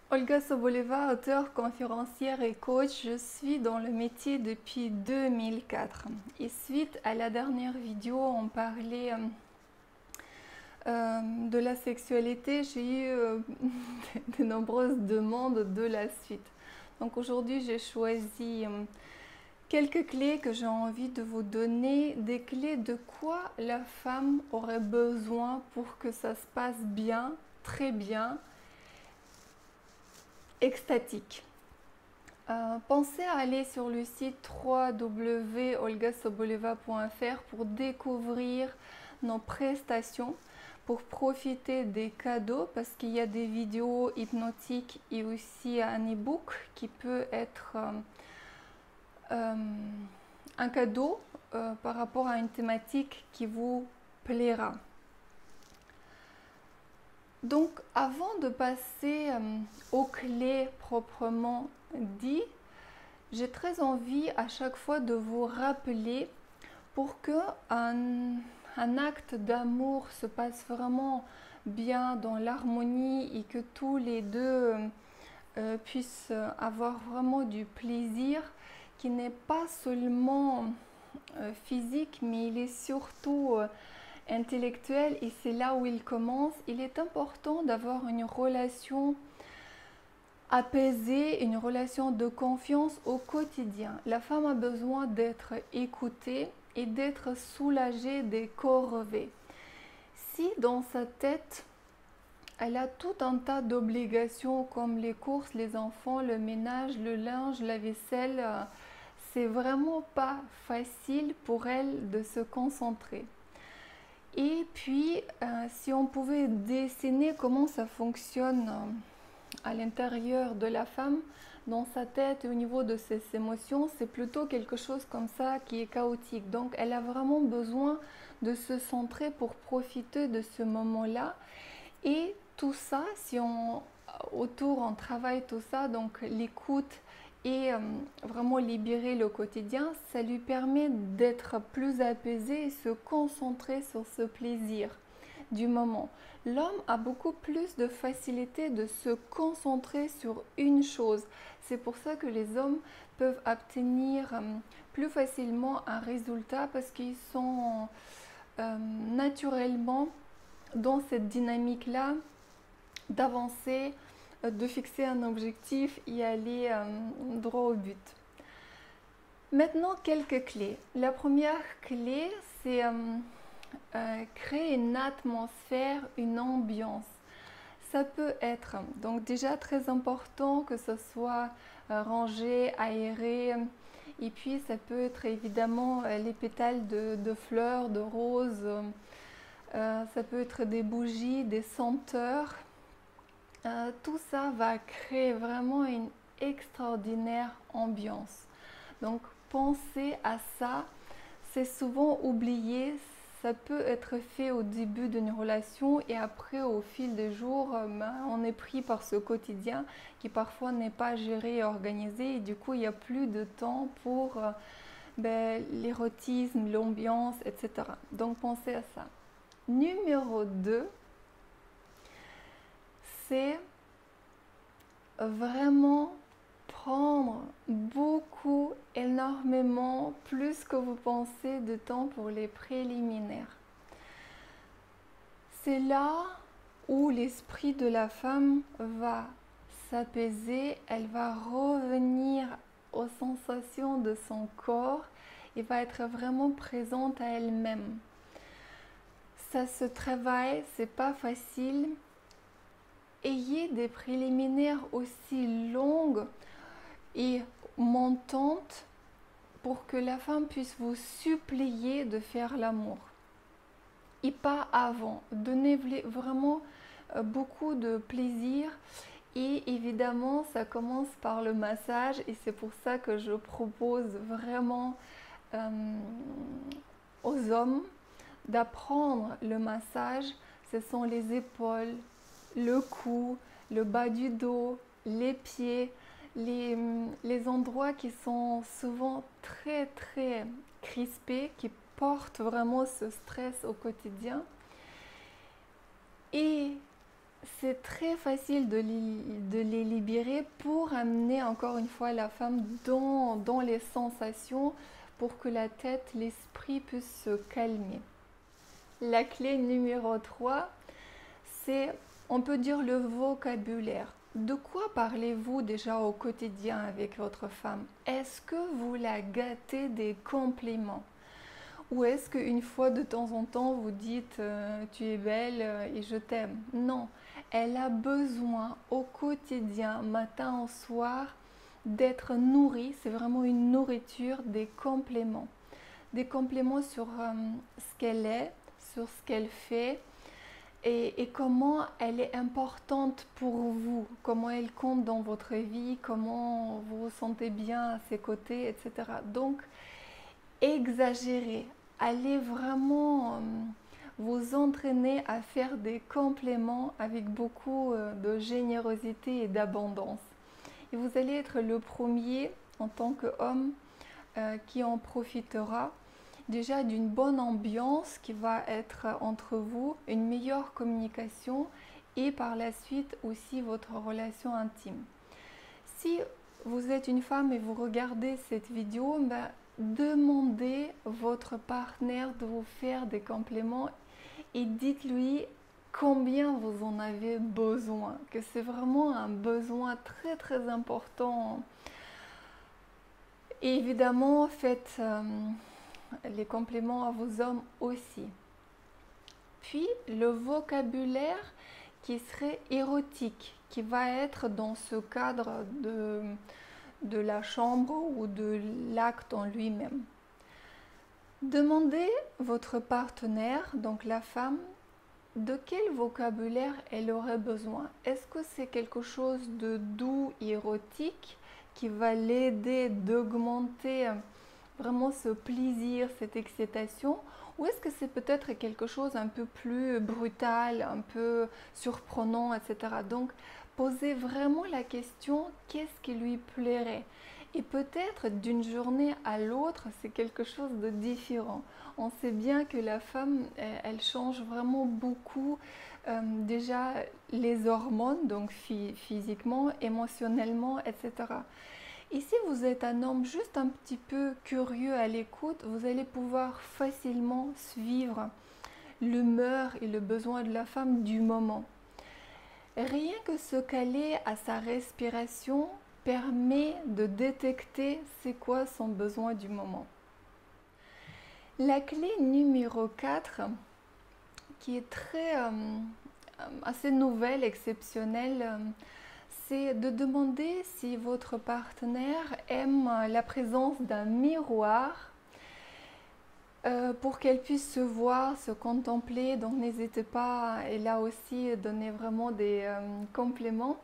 Olga Soboleva, auteure, conférencière et coach, je suis dans le métier depuis 2004. Et suite à la dernière vidéo, on parlait de la sexualité, j'ai eu de nombreuses demandes de la suite. Donc aujourd'hui, j'ai choisi quelques clés que j'ai envie de vous donner, des clés de quoi la femme aurait besoin pour que ça se passe bien, très bien, extatique. Pensez à aller sur le site www.olgasoboleva.fr pour découvrir nos prestations, pour profiter des cadeaux, parce qu'il y a des vidéos hypnotiques et aussi un e-book qui peut être un cadeau par rapport à une thématique qui vous plaira. Donc avant de passer aux clés proprement dit, j'ai très envie à chaque fois de vous rappeler pour que un acte d'amour se passe vraiment bien dans l'harmonie et que tous les deux puissent avoir vraiment du plaisir qui n'est pas seulement physique mais il est surtout intellectuel et c'est là où il commence. Il est important d'avoir une relation apaisée, une relation de confiance au quotidien. La femme a besoin d'être écoutée et d'être soulagée des corvées. Si dans sa tête, elle a tout un tas d'obligations comme les courses, les enfants, le ménage, le linge, la vaisselle, c'est vraiment pas facile pour elle de se concentrer. Et puis, si on pouvait dessiner comment ça fonctionne à l'intérieur de la femme, dans sa tête et au niveau de ses émotions, c'est plutôt quelque chose comme ça qui est chaotique. Donc, elle a vraiment besoin de se centrer pour profiter de ce moment-là. Et tout ça, si on autour on travaille tout ça, donc l'écoute et vraiment libérer le quotidien, ça lui permet d'être plus apaisé et se concentrer sur ce plaisir du moment. L'homme a beaucoup plus de facilité de se concentrer sur une chose. C'est pour ça que les hommes peuvent obtenir plus facilement un résultat parce qu'ils sont naturellement dans cette dynamique-là d'avancer, de fixer un objectif et aller droit au but. Maintenant, quelques clés. La première clé, c'est créer une atmosphère, une ambiance. Ça peut être donc déjà très important que ce soit rangé, aéré, et puis ça peut être évidemment les pétales de fleurs, de roses, ça peut être des bougies, des senteurs. Tout ça va créer vraiment une extraordinaire ambiance. Donc pensez à ça, c'est souvent oublié, ça peut être fait au début d'une relation et après au fil des jours, on est pris par ce quotidien qui parfois n'est pas géré et organisé et du coup il n'y a plus de temps pour l'érotisme, l'ambiance, etc. Donc pensez à ça. Numéro 2, c'est vraiment prendre beaucoup, énormément, plus que vous pensez de temps pour les préliminaires. C'est là où l'esprit de la femme va s'apaiser, elle va revenir aux sensations de son corps et va être vraiment présente à elle-même. Ça se travaille, c'est pas facile. Ayez des préliminaires aussi longues et montantes pour que la femme puisse vous supplier de faire l'amour. Et pas avant. Donnez vraiment beaucoup de plaisir. Et évidemment, ça commence par le massage. Et c'est pour ça que je propose vraiment aux hommes d'apprendre le massage. Ce sont les épaules, le cou, le bas du dos, les pieds, les endroits qui sont souvent très très crispés, qui portent vraiment ce stress au quotidien. Et c'est très facile de les libérer pour amener encore une fois la femme dans les sensations pour que la tête, l'esprit puissent se calmer. La clé numéro 3, c'est, on peut dire, le vocabulaire. De quoi parlez-vous déjà au quotidien avec votre femme? Est-ce que vous la gâtez des compliments? Ou est-ce qu'une fois de temps en temps vous dites tu es belle et je t'aime? Non, elle a besoin au quotidien, matin au soir, d'être nourrie. C'est vraiment une nourriture, des compléments. Des compléments sur ce qu'elle est, sur ce qu'elle fait et comment elle est importante pour vous, comment elle compte dans votre vie, comment vous vous sentez bien à ses côtés, etc. Donc, exagérer, allez vraiment vous entraîner à faire des compléments avec beaucoup de générosité et d'abondance. Et vous allez être le premier en tant qu'homme qui en profitera déjà d'une bonne ambiance qui va être entre vous, une meilleure communication et par la suite aussi votre relation intime. Si vous êtes une femme et vous regardez cette vidéo, demandez votre partenaire de vous faire des compléments et dites-lui combien vous en avez besoin, que c'est vraiment un besoin très très important. Et évidemment, faites les compléments à vos hommes aussi. Puis le vocabulaire qui serait érotique, qui va être dans ce cadre de la chambre ou de l'acte en lui-même. Demandez votre partenaire, donc la femme, de quel vocabulaire elle aurait besoin. Est-ce que c'est quelque chose de doux, érotique, qui va l'aider d'augmenter vraiment ce plaisir, cette excitation, ou est-ce que c'est peut-être quelque chose un peu plus brutal, un peu surprenant, etc. Donc, posez vraiment la question, qu'est-ce qui lui plairait? Et peut-être d'une journée à l'autre, c'est quelque chose de différent. On sait bien que la femme, elle change vraiment beaucoup. Déjà, les hormones, donc physiquement, émotionnellement, etc. Et si vous êtes un homme juste un petit peu curieux à l'écoute, vous allez pouvoir facilement suivre l'humeur et le besoin de la femme du moment. Rien que se caler à sa respiration permet de détecter c'est quoi son besoin du moment. La clé numéro 4, qui est assez nouvelle, exceptionnelle, c'est de demander si votre partenaire aime la présence d'un miroir pour qu'elle puisse se voir, se contempler. Donc n'hésitez pas, et là aussi, donner vraiment des compléments.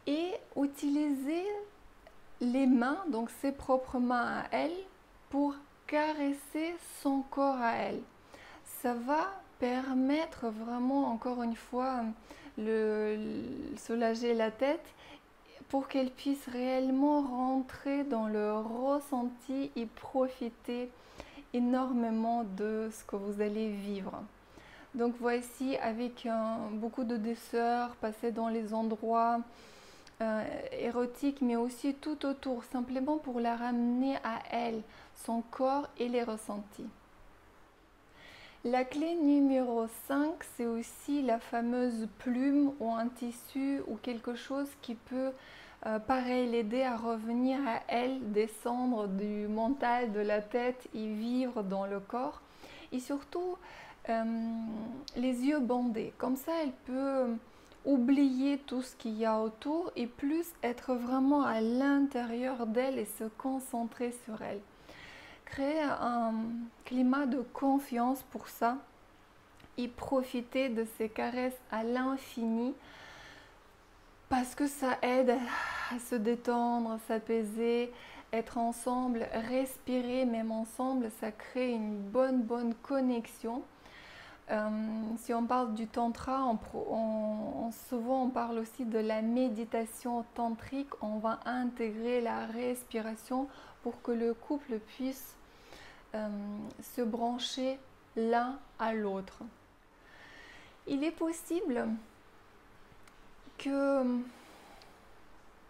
Et utiliser les mains, donc ses propres mains à elle, pour caresser son corps à elle. Ça va permettre vraiment, encore une fois, soulager la tête pour qu'elle puisse réellement rentrer dans le ressenti et profiter énormément de ce que vous allez vivre. Donc voici, avec beaucoup de douceur, passer dans les endroits érotiques, mais aussi tout autour, simplement pour la ramener à elle, son corps et les ressentis. La clé numéro 5, c'est aussi la fameuse plume ou un tissu ou quelque chose qui peut, pareil, l'aider à revenir à elle, descendre du mental, de la tête et vivre dans le corps. Et surtout, les yeux bandés. Comme ça, elle peut oublier tout ce qu'il y a autour et plus être vraiment à l'intérieur d'elle et se concentrer sur elle. Créer un climat de confiance pour ça et profiter de ces caresses à l'infini parce que ça aide à se détendre, s'apaiser, être ensemble, respirer même ensemble, ça crée une bonne connexion. Si on parle du tantra, souvent on parle aussi de la méditation tantrique. On va intégrer la respiration pour que le couple puisse se brancher l'un à l'autre. Il est possible que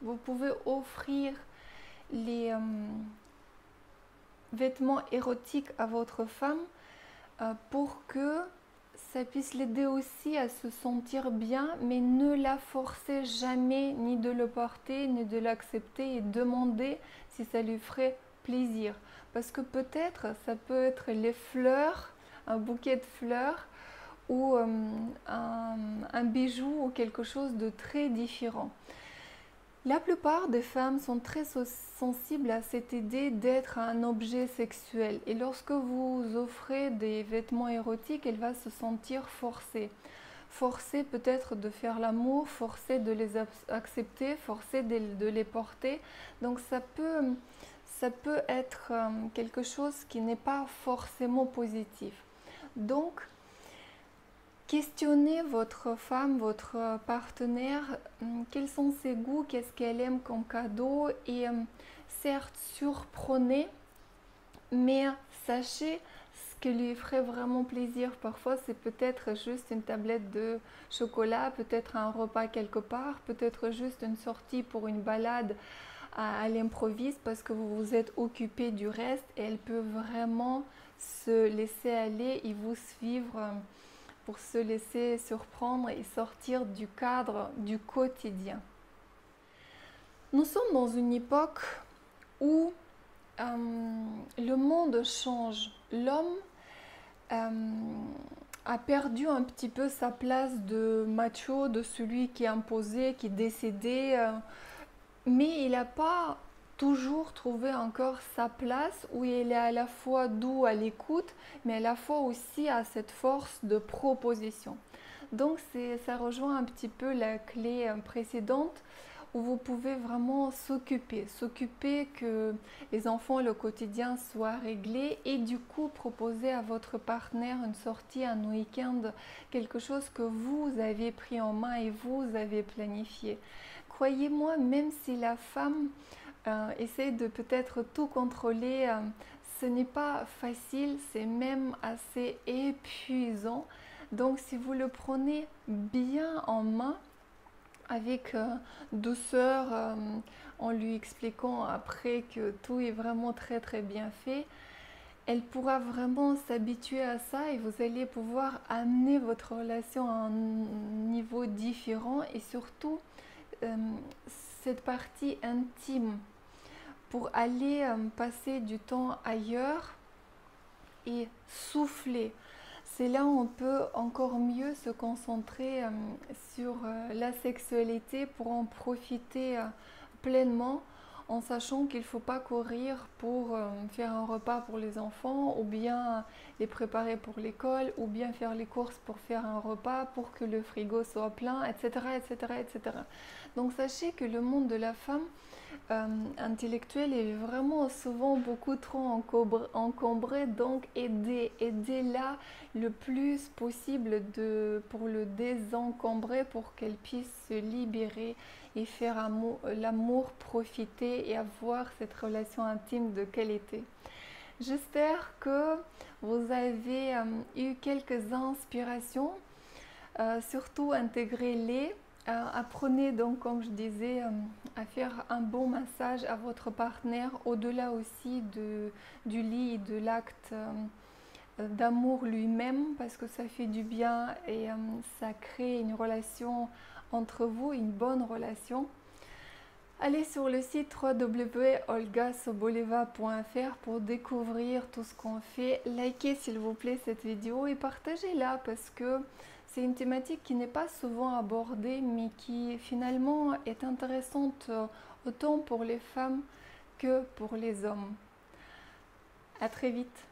vous pouvez offrir les vêtements érotiques à votre femme pour que ça puisse l'aider aussi à se sentir bien, mais ne la forcez jamais ni de le porter, ni de l'accepter et demandez si ça lui ferait plaisir. Parce que peut-être ça peut être les fleurs, un bouquet de fleurs ou un bijou ou quelque chose de très différent. La plupart des femmes sont très sensibles à cette idée d'être un objet sexuel et lorsque vous offrez des vêtements érotiques, elle va se sentir forcée. Forcée peut-être de faire l'amour, forcée de les accepter, forcée de les porter. Donc ça peut être quelque chose qui n'est pas forcément positif. Donc, questionnez votre femme, votre partenaire, quels sont ses goûts, qu'est-ce qu'elle aime comme cadeau et certes surprenez, mais sachez ce qui lui ferait vraiment plaisir. Parfois c'est peut-être juste une tablette de chocolat, peut-être un repas quelque part, peut-être juste une sortie pour une balade à l'improviste parce que vous vous êtes occupé du reste et elle peut vraiment se laisser aller et vous suivre pour se laisser surprendre et sortir du cadre du quotidien. Nous sommes dans une époque où le monde change. L'homme a perdu un petit peu sa place de macho, de celui qui est imposé, qui est décédé, mais il n'a pas toujours trouvé encore sa place où il est à la fois doux à l'écoute, mais à la fois aussi à cette force de proposition. Donc ça rejoint un petit peu la clé précédente où vous pouvez vraiment s'occuper que les enfants, le quotidien soit réglé et du coup proposer à votre partenaire une sortie, un week-end, quelque chose que vous avez pris en main et vous avez planifié. Croyez-moi, même si la femme essaye de peut-être tout contrôler, ce n'est pas facile, c'est même assez épuisant. Donc si vous le prenez bien en main, avec douceur, en lui expliquant après que tout est vraiment très très bien fait, elle pourra vraiment s'habituer à ça et vous allez pouvoir amener votre relation à un niveau différent et surtout cette partie intime pour aller passer du temps ailleurs et souffler. C'est là où on peut encore mieux se concentrer sur la sexualité pour en profiter pleinement en sachant qu'il ne faut pas courir pour faire un repas pour les enfants ou bien les préparer pour l'école ou bien faire les courses pour faire un repas pour que le frigo soit plein, etc. etc., etc. Donc sachez que le monde de la femme intellectuelle est vraiment souvent beaucoup trop encombré, donc aidez-la le plus possible pour le désencombrer pour qu'elle puisse se libérer et faire l'amour, profiter et avoir cette relation intime de qualité. J'espère que vous avez eu quelques inspirations, surtout intégrez-les. Apprenez donc, comme je disais, à faire un bon massage à votre partenaire au-delà aussi du lit et de l'acte d'amour lui-même parce que ça fait du bien et ça crée une relation entre vous, une bonne relation. Allez sur le site www.olgasoboleva.fr pour découvrir tout ce qu'on fait. Likez s'il vous plaît cette vidéo et partagez-la parce que c'est une thématique qui n'est pas souvent abordée mais qui finalement est intéressante autant pour les femmes que pour les hommes. À très vite.